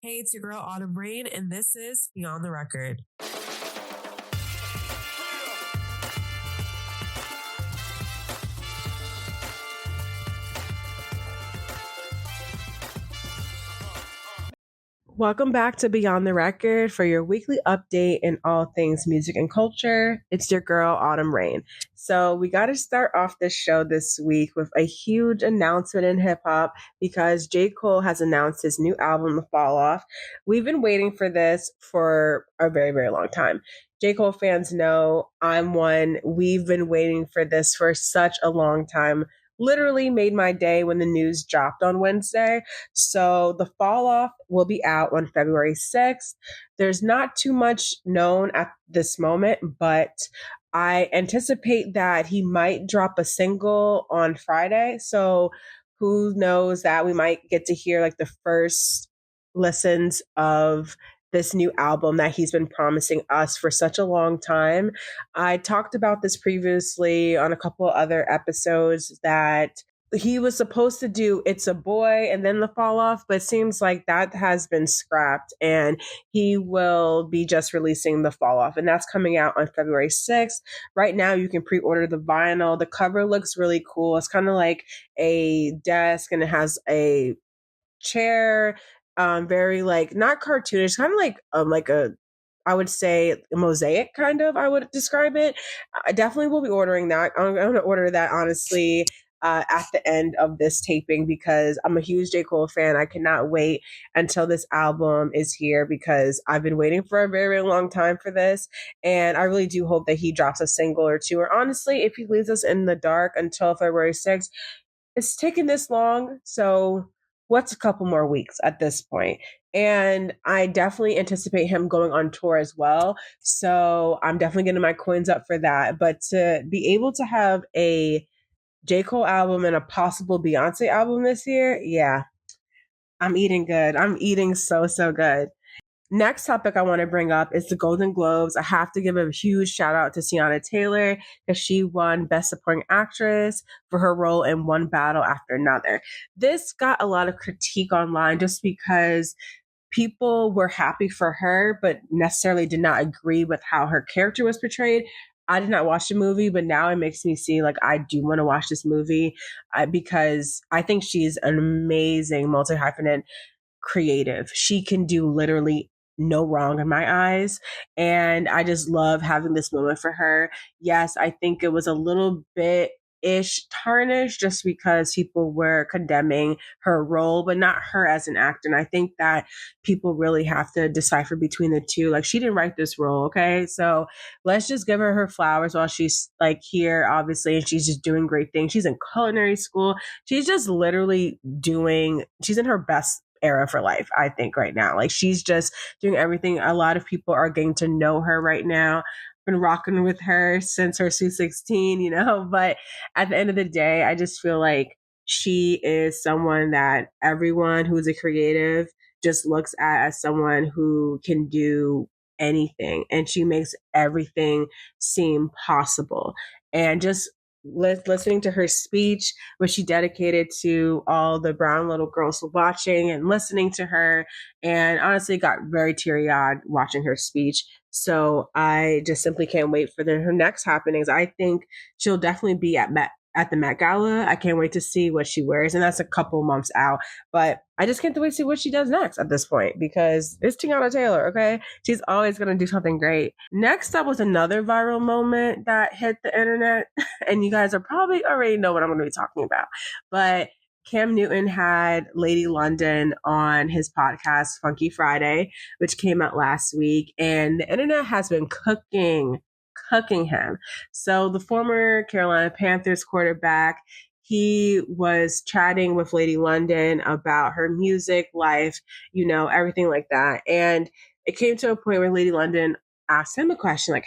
Hey, it's your girl Autumn Rain, and this is Beyond the Record. Welcome back to Beyond the Record for your weekly update in all things music and culture. It's your girl Autumn Rain. So, we got to start off this show this week with a huge announcement in hip hop because J. Cole has announced his new album, The Fall Off. We've been waiting for this for a very, very long time. J. Cole fans know I'm one. We've been waiting for this for such a long time. Literally made my day when the news dropped on Wednesday. So the fall off will be out on February 6th. There's not too much known at this moment, but I anticipate that he might drop a single on Friday. So who knows that we might get to hear like the first listens of this new album that he's been promising us for such a long time. I talked about this previously on a couple other episodes that he was supposed to do It's a Boy and then The Fall Off, but it seems like that has been scrapped and he will be just releasing The Fall Off. And that's coming out on February 6th. Right now, you can pre order the vinyl. The cover looks really cool. It's kind of like a desk and it has a chair, very like not cartoonish, kind of like a I would say a mosaic kind of, I would describe it. I definitely will be ordering that. I'm going to order that honestly at the end of this taping because I'm a huge J. Cole fan. I cannot wait until this album is here because I've been waiting for a very, very long time for this. And I really do hope that he drops a single or two. Or honestly, if he leaves us in the dark until February 6th, it's taken this long. So what's a couple more weeks at this point? And I definitely anticipate him going on tour as well. So I'm definitely getting my coins up for that. But to be able to have a J. Cole album and a possible Beyonce album this year, yeah, I'm eating good. I'm eating so, so good. Next topic I want to bring up is the Golden Globes. I have to give a huge shout out to Teyana Taylor because she won Best Supporting Actress for her role in One Battle After Another. This got a lot of critique online just because people were happy for her, but necessarily did not agree with how her character was portrayed. I did not watch the movie, but now it makes me see like I do want to watch this movie because I think she's an amazing multi hyphenate creative. She can do literally no wrong in my eyes. And I just love having this moment for her. Yes, I think it was a little bit ish tarnished just because people were condemning her role, but not her as an actor. And I think that people really have to decipher between the two. Like, she didn't write this role, okay? So let's just give her her flowers while she's like here, obviously, and she's just doing great things. She's in culinary school. She's just literally she's in her best era for life, I think, right now. Like, she's just doing everything. A lot of people are getting to know her right now. Been rocking with her since her Sweet 16, but at the end of the day, I just feel like she is someone that everyone who's a creative just looks at as someone who can do anything, and she makes everything seem possible. And just listening to her speech, which she dedicated to all the brown little girls watching and listening to her, and honestly got very teary-eyed watching her speech. So I just simply can't wait for her next happenings. I think she'll definitely be at the Met Gala. I can't wait to see what she wears, and that's a couple months out. But I just can't wait to see what she does next at this point because it's Teyana Taylor, okay? She's always going to do something great. Next up was another viral moment that hit the internet, and you guys are probably already know what I'm going to be talking about. But Cam Newton had Lady London on his podcast, Funky Friday, which came out last week, and the internet has been cooking him. So the former Carolina Panthers quarterback, he was chatting with Lady London about her music life, everything like that. And it came to a point where Lady London asked him a question like,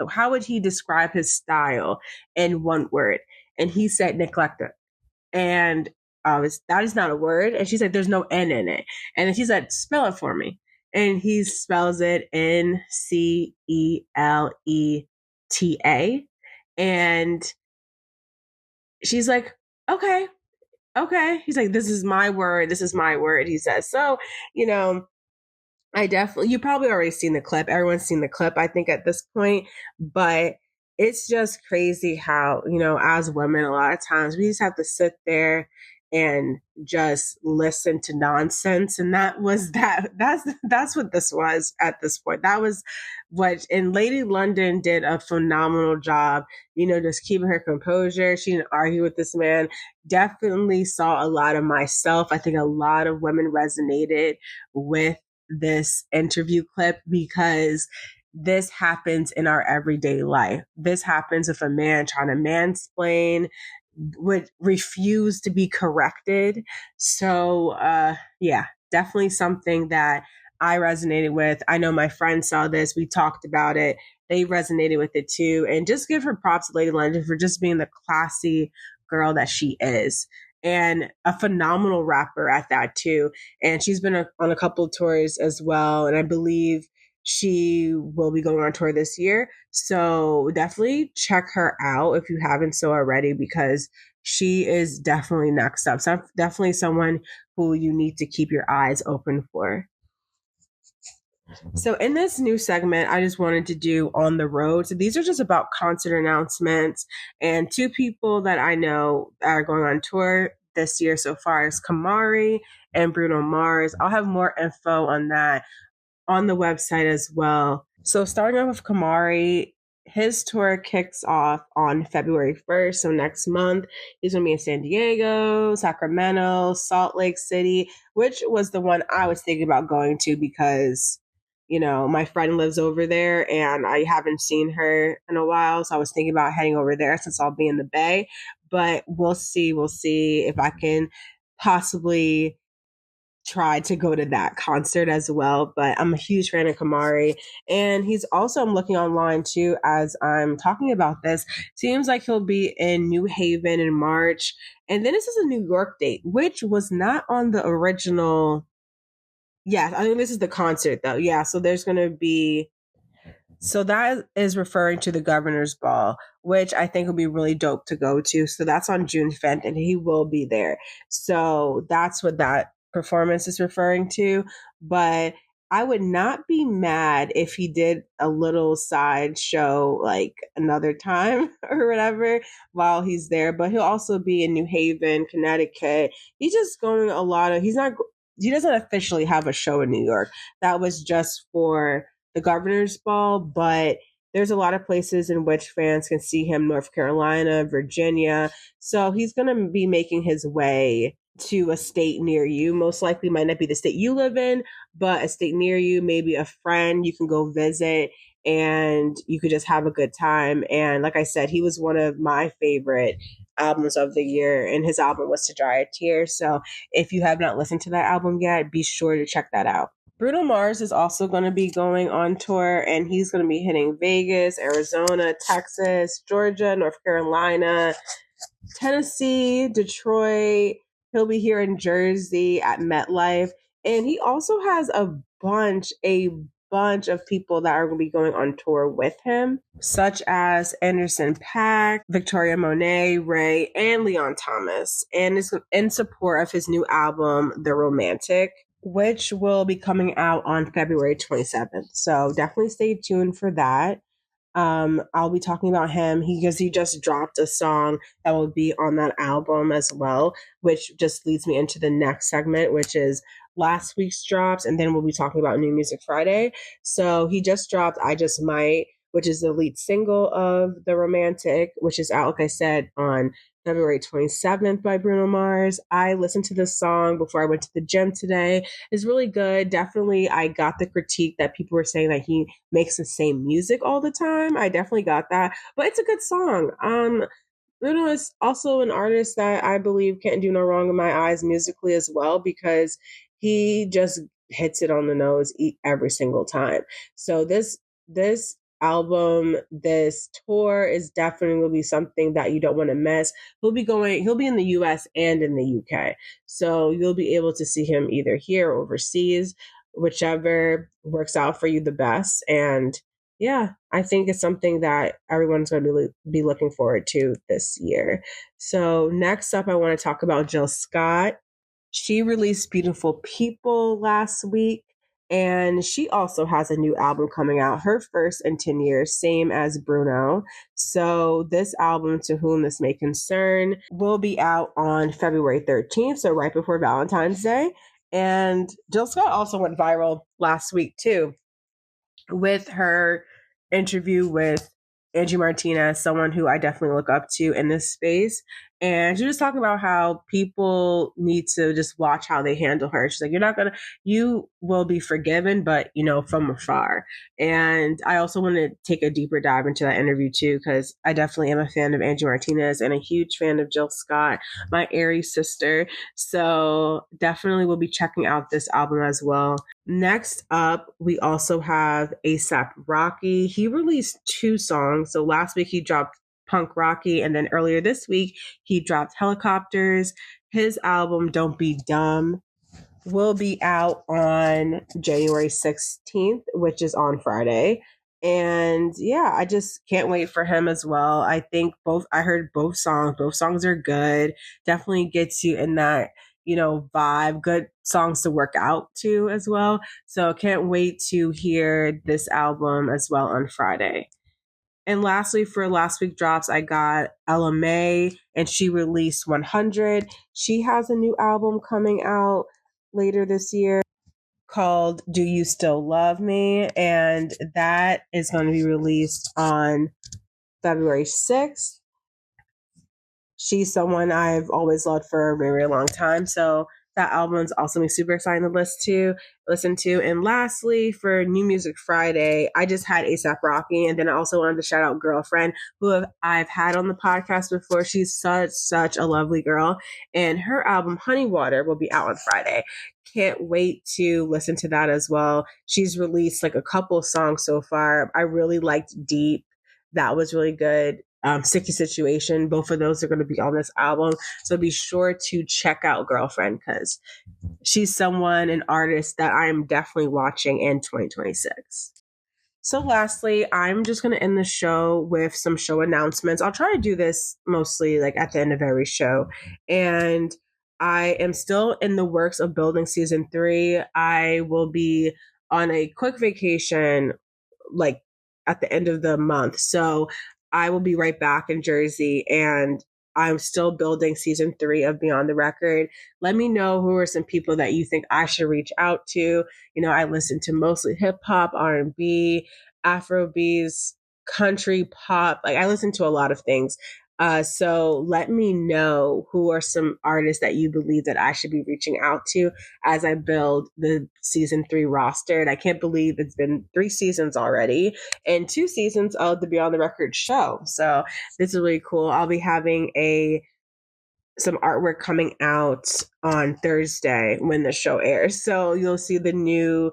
how would he describe his style in one word? And he said neglected. And that is not a word. And she said, there's no N in it. And then she said, spell it for me. And he spells it Necleta. And she's like, okay. Okay. He's like, this is my word. This is my word. He says. So, you know, I definitely, you probably already seen the clip. Everyone's seen the clip, I think, at this point. But it's just crazy how, as women, a lot of times we just have to sit there and just listen to nonsense. And that was that. That's what this was at this point. That was what, and Lady London did a phenomenal job, just keeping her composure. She didn't argue with this man. Definitely saw a lot of myself. I think a lot of women resonated with this interview clip because this happens in our everyday life. This happens if a man trying to mansplain would refuse to be corrected. So, yeah, definitely something that I resonated with. I know my friends saw this. We talked about it. They resonated with it too. And just give her props to Lady London for just being the classy girl that she is and a phenomenal rapper at that too. And she's been on a couple of tours as well. And I believe she will be going on tour this year. So definitely check her out if you haven't so already, because she is definitely next up. So definitely someone who you need to keep your eyes open for. So in this new segment, I just wanted to do on the road. So these are just about concert announcements, and two people that I know that are going on tour this year so far is Kamari and Bruno Mars. I'll have more info on that on the website as well. So starting off with Kamari, his tour kicks off on February 1st, so next month. He's going to be in San Diego, Sacramento, Salt Lake City, which was the one I was thinking about going to because, my friend lives over there and I haven't seen her in a while. So I was thinking about heading over there since I'll be in the Bay. But we'll see. We'll see if I can possibly try to go to that concert as well. But I'm a huge fan of Kamari. And he's also, I'm looking online too, as I'm talking about this, seems like he'll be in New Haven in March. And then this is a New York date, which was not on the original. Yeah, I think this is the concert though. Yeah, so there's going to be, so that is referring to the Governor's Ball, which I think will be really dope to go to. So that's on June 5th, and he will be there. So that's what that performance is referring to. But I would not be mad if he did a little side show like another time or whatever while he's there. But he'll also be in New Haven, Connecticut. He's just going a lot of, he doesn't officially have a show in New York. That was just for the Governor's Ball, but there's a lot of places in which fans can see him: North Carolina, Virginia. So he's going to be making his way to a state near you. Most likely might not be the state you live in, but a state near you, maybe a friend you can go visit and you could just have a good time. And like I said, he was one of my favorite albums of the year, and his album was To Dry a Tear. So if you have not listened to that album yet, be sure to check that out. Bruno Mars is also going to be going on tour, and he's going to be hitting Vegas, Arizona, Texas, Georgia, North Carolina, Tennessee, Detroit. He'll be here in Jersey at MetLife. And he also has a bunch of people that are going to be going on tour with him, such as Anderson .Paak, Victoria Monet, Ray, and Leon Thomas. And it's in support of his new album, The Romantic, which will be coming out on February 27th. So definitely stay tuned for that. I'll be talking about him because he just dropped a song that will be on that album as well, which just leads me into the next segment, which is last week's drops. And then we'll be talking about New Music Friday. So he just dropped I Just Might, which is the lead single of The Romantic, which is out, like I said, on February 27th by Bruno Mars. I listened to this song before I went to the gym today. It's really good. Definitely, I got the critique that people were saying that he makes the same music all the time. I definitely got that, but it's a good song. Bruno is also an artist that I believe can't do no wrong in my eyes musically as well, because he just hits it on the nose every single time. So this album, this tour is definitely will be something that you don't want to miss. He'll be in the US and in the UK. So you'll be able to see him either here or overseas, whichever works out for you the best. And yeah, I think it's something that everyone's going to be looking forward to this year. So next up, I want to talk about Jill Scott. She released Beautiful People last week, and she also has a new album coming out, her first in 10 years, same as Bruno. So this album, To Whom This May Concern, will be out on February 13th, so right before Valentine's Day. And Jill Scott also went viral last week too with her interview with Angie Martinez, someone who I definitely look up to in this space. And she was talking about how people need to just watch how they handle her. She's like, you will be forgiven, but from afar. And I also want to take a deeper dive into that interview too, because I definitely am a fan of Angie Martinez and a huge fan of Jill Scott, my Aries sister. So definitely will be checking out this album as well. Next up, we also have ASAP Rocky. He released 2 songs. So last week he dropped Punk Rocky, and then earlier this week he dropped Helicopters. His album Don't Be Dumb will be out on January 16th, which is on Friday. And yeah, I just can't wait for him as well. I heard both songs. Both songs are good. Definitely gets you in that, vibe. Good songs to work out to as well. So can't wait to hear this album as well on Friday. And lastly, for last week drops, I got Ella May, and she released 100. She has a new album coming out later this year called Do You Still Love Me? And that is going to be released on February 6th. She's someone I've always loved for a very, very long time. So that album is also super exciting to listen to. And lastly, for New Music Friday, I just had ASAP Rocky, and then I also wanted to shout out Girlfriend, who I've had on the podcast before. She's such a lovely girl, and her album Honey Water will be out on Friday. Can't wait to listen to that as well. She's released like a couple songs so far. I really liked Deep. That was really good. Sticky Situation. Both of those are going to be on this album. So be sure to check out Girlfriend, because she's an artist that I'm definitely watching in 2026. So lastly, I'm just going to end the show with some show announcements. I'll try to do this mostly like at the end of every show. And I am still in the works of building season 3. I will be on a quick vacation like at the end of the month. So I will be right back in Jersey, and I'm still building season 3 of Beyond the Record. Let me know who are some people that you think I should reach out to. I listen to mostly hip hop, R&B, Afrobeats, country pop. Like I listen to a lot of things. So let me know who are some artists that you believe that I should be reaching out to as I build the season 3 roster. And I can't believe it's been 3 seasons already and 2 seasons of the Beyond the Record show. So this is really cool. I'll be having some artwork coming out on Thursday when the show airs. So you'll see the new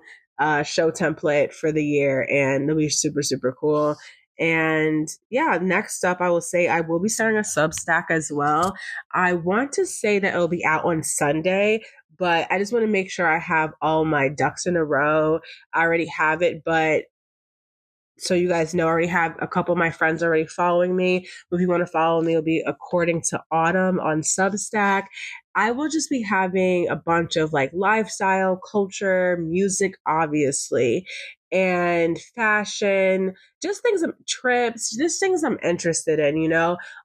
show template for the year, and it'll be super cool. And yeah, next up, I will say I will be starting a Substack as well. I want to say that it'll be out on Sunday, but I just want to make sure I have all my ducks in a row. I already have it, but so you guys know, I already have a couple of my friends already following me. If you want to follow me, it'll be According to Autumn on Substack. I will just be having a bunch of like lifestyle, culture, music, obviously, and fashion, just trips, just things I'm interested in,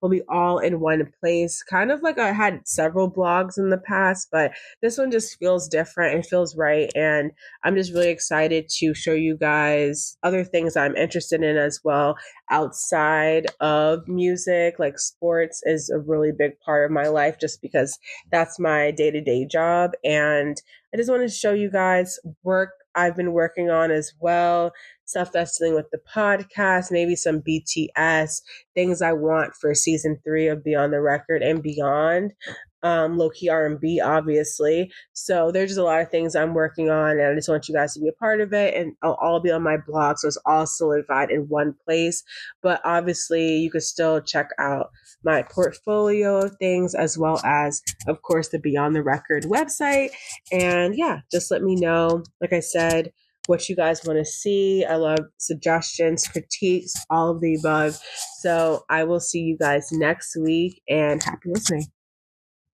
will be all in one place. Kind of like I had several blogs in the past, but this one just feels different and feels right. And I'm just really excited to show you guys other things I'm interested in as well outside of music. Like sports is a really big part of my life just because that's my day-to-day job. And I just want to show you guys work I've been working on as well, stuff that's dealing with the podcast, maybe some BTS, things I want for season 3 of Beyond the Record and beyond. Low-key R&B, obviously. So there's just a lot of things I'm working on, and I just want you guys to be a part of it, and I'll all be on my blog, so it's all solidified in one place. But obviously, you could still check out my portfolio of things, as well as, of course, the Beyond the Record website. And yeah, just let me know. Like I said, what you guys want to see. I love suggestions, critiques, all of the above. So I will see you guys next week, and happy listening.